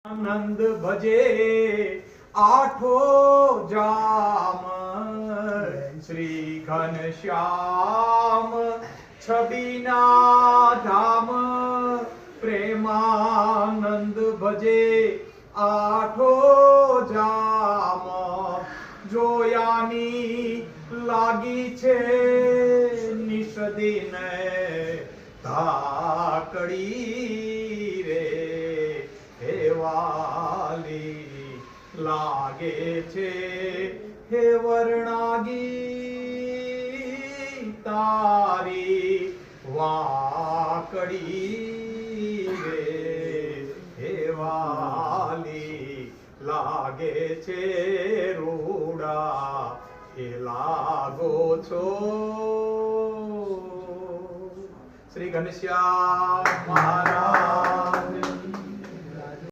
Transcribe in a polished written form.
આનંદ ભજે આઠો જામ શ્રી ઘનશ્યામ છબીના ધામ પ્રેમાનંદ ભજે આઠો જામ જોયાની લાગી છે નિષદિન ધાકડી રે હે વાલી લાગે છે હે વર્ણાગી તારી વાકડી રે હે વાલી લાગે છે રૂડા હે લાગો છો શ્રી ઘનશ્યામ મહારાજ